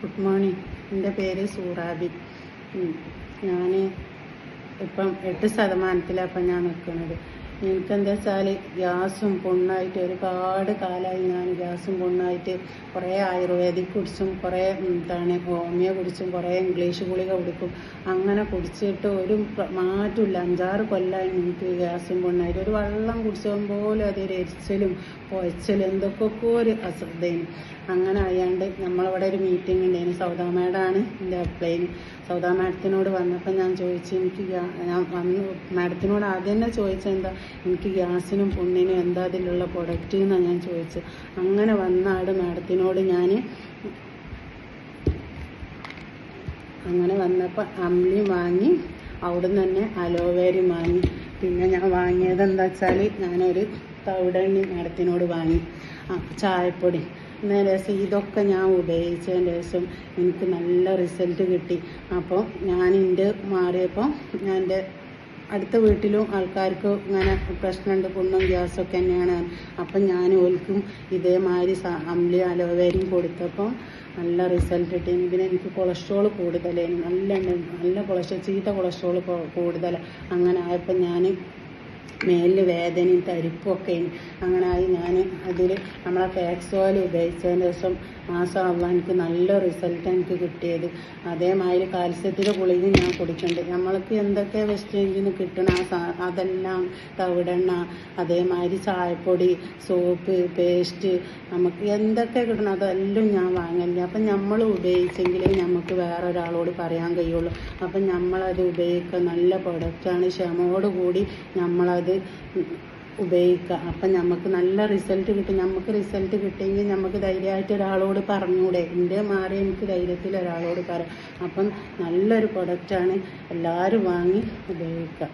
Good morning. എൻ്റെ പേര് സൂറാബി. ഞാൻ ഇപ്പം 8% ഞാൻ നിൽക്കുന്നത്. എനിക്കെന്താ വെച്ചാൽ ഗ്യാസും പുണ്ണായിട്ട് ഒരുപാട് കാലമായി. ഞാൻ ഗ്യാസും പുണ്ണായിട്ട് കുറേ ആയുർവേദിക് കുടിച്ചും കുറേ ഹോമിയോ കുടിച്ചും കുറേ ഇംഗ്ലീഷ് ഗുളിക കുടിക്കും. അങ്ങനെ കുടിച്ചിട്ട് ഒരു മാറ്റമില്ല. 5-6 കൊല്ലമായി എനിക്ക് ഗ്യാസും പുണ്ണായിട്ട്. ഒരു വെള്ളം കുടിച്ചാൽ പോലും അതൊരു എരിച്ചലും പൊയച്ചലും എന്തൊക്കെ ഒരു അശ്രദ്ധയും. അങ്ങനെ ആയാണ്ട് നമ്മളിവിടെ ഒരു മീറ്റിംഗ് ഉണ്ടായിരുന്നു. സൗദാ മാഡമാണ് എൻ്റെ അപ്ലൈന്. സൗദാ മാഡത്തിനോട് വന്നപ്പോൾ ഞാൻ ചോദിച്ചു, ഞാൻ വന്ന് മാഡത്തിനോട് ആദ്യം തന്നെ ചോദിച്ചെന്താ എനിക്ക് ഗ്യാസിനും പുണ്ണിനും എന്താ അതിലുള്ള പ്രൊഡക്റ്റ് എന്നാണ് ഞാൻ ചോദിച്ചത്. അങ്ങനെ വന്നാട് മാഡത്തിനോട് അങ്ങനെ വന്നപ്പോൾ അമ്ലി വാങ്ങി, അവിടുന്ന് തന്നെ അലോവേരയും വാങ്ങി. പിന്നെ ഞാൻ വാങ്ങിയത് എന്താ വെച്ചാൽ ഞാനൊരു തവിടെണ്ണി മാഡത്തിനോട് വാങ്ങി, ചായപ്പൊടി. ശേഷം ഇതൊക്കെ ഞാൻ ഉപയോഗിച്ചതിന് ശേഷം എനിക്ക് നല്ല റിസൾട്ട് കിട്ടി. അപ്പോൾ ഞാൻ മാറിയപ്പോൾ ഞാൻ എൻ്റെ അടുത്ത വീട്ടിലും ആൾക്കാർക്ക് ഇങ്ങനെ പ്രശ്നമുണ്ട്, പുണ്ണും ഗ്യാസൊക്കെ തന്നെയാണ്. അപ്പം ഞാൻ ഓൽക്കും ഇതേമാതിരി അമ്ലി അലോവേരയും കൊടുത്തപ്പോൾ നല്ല റിസൾട്ട് കിട്ടി. പിന്നെ എനിക്ക് കൊളസ്ട്രോൾ കൂടുതലായിരുന്നു, നല്ല കൊളസ്ട്രോൾ, ചീത്ത കൊളസ്ട്രോൾ കൂടുതലാണ്. അങ്ങനെ ആയപ്പോൾ ഞാൻ മേലിൽ വേദനയും തരിപ്പൊക്കെ അങ്ങനെ ആയി. ഞാൻ അതിൽ നമ്മളെ ഫാക്സ് ഓയിൽ ഉപയോഗിച്ചതിന് ശേഷം മാഷാഅല്ലാ എനിക്ക് നല്ല റിസൾട്ട് എനിക്ക് കിട്ടിയത്. അതേമാതിരി കാൽസ്യത്തിൻ്റെ ഗുളിക ഞാൻ കുടിക്കുന്നുണ്ട്. നമ്മൾക്ക് എന്തൊക്കെ വെസ്റ്റേജിന് കിട്ടണം അതെല്ലാം, തവിടെണ്ണ, അതേമാതിരി ചായപ്പൊടി, സോപ്പ്, പേസ്റ്റ്, നമുക്ക് എന്തൊക്കെ കിട്ടണം അതെല്ലാം ഞാൻ വാങ്ങലില്ല. അപ്പം നമ്മൾ ഉപയോഗിച്ചെങ്കിലേ നമുക്ക് വേറൊരാളോട് പറയാൻ കഴിയുള്ളൂ. അപ്പം നമ്മളത് ഉപയോഗിക്കുക. നല്ല പ്രൊഡക്റ്റാണ്, ക്ഷമയോടുകൂടി നമ്മളത് ഉപയോഗിക്കുക. അപ്പം നമുക്ക് നല്ല റിസൾട്ട് കിട്ടും. നമുക്ക് റിസൾട്ട് കിട്ടിയെങ്കിൽ നമുക്ക് ധൈര്യമായിട്ട് ഒരാളോട് പറഞ്ഞൂടെ. എൻ്റെ മാറി എനിക്ക് ധൈര്യത്തിൽ ഒരാളോട് പറയാം. അപ്പം നല്ലൊരു പ്രൊഡക്റ്റാണ്, എല്ലാവരും വാങ്ങി ഉപയോഗിക്കുക.